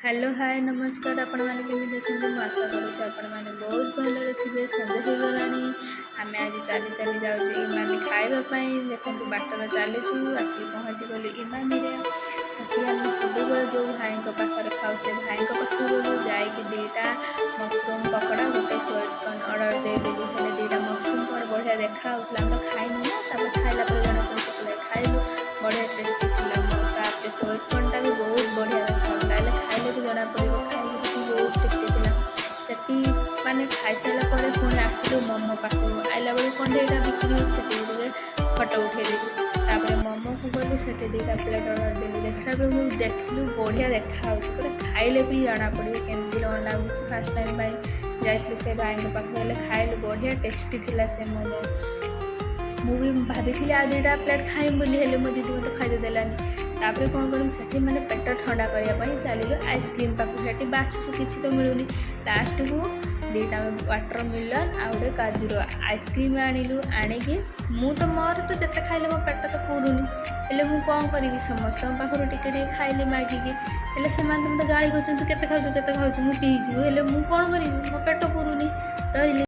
Hello hi नमस्कार आपण मैंने केमी अच्छे आशा करुँच आपण मैंने बहुत भलरे थे संजय हो गलानी आम आज चली चली जाऊँ इमामी खावाई देखो बाटर चलीचु आसिक पहुँची गलु इमामी से आम सब जो भाई पाखे खाऊ से भाई पाखक गलु जाकि दुईटा मशरूम पकड़ा गोटे स्वीट कॉर्न ऑर्डर देदेलु हेल्ले दुईटा मशरूम कॉर्न बढ़िया देखा तो खाइनु ना खाइला जना पड़े खाइलु बढ़िया टेस्टी था स्वीट कॉर्नटा भी बहुत बढ़िया जना पड़ो खाई बहुत टेस्टी थी सेठी माने खाई सारा पुणी आसलु मोमो पाखक आइला बेल कौन यहाँ बिक्री से फटो उठेदेलु मोमो को गलु से दुईटा प्लेट ऑर्डर देलु देखला बेलू देखलु बढ़िया देखा पूरा खाइले भी जना पड़ो केमती कौन लगुच फास्ट टाइम जाइलु से भाई पाखे खाइलु बढ़िया टेस्टी थी से मोमो मुझे भाभी आ दुईटा प्लेट खाइम बोली मो दीदी मत खाईदेलानी तापर कौन करूँ से मैंने पेट ठंडा करने चलू आइसक्रीम पाक बाछुचु किसी तो मिलूनी लास्ट को दुईटा वाटर मिलन आ गए काजूर आइसक्रीम आणिलु आणिकी मु तो मोर तो जिते खाइले मो पेट तो पुरुनी हेल्ले मुझे कौन करी समस्त पाखर टे खाइले मागिकी हेल्ले से मत गाड़ी कर केते खाऊ मुझे कौन करी मो पेट पुरुनी रही।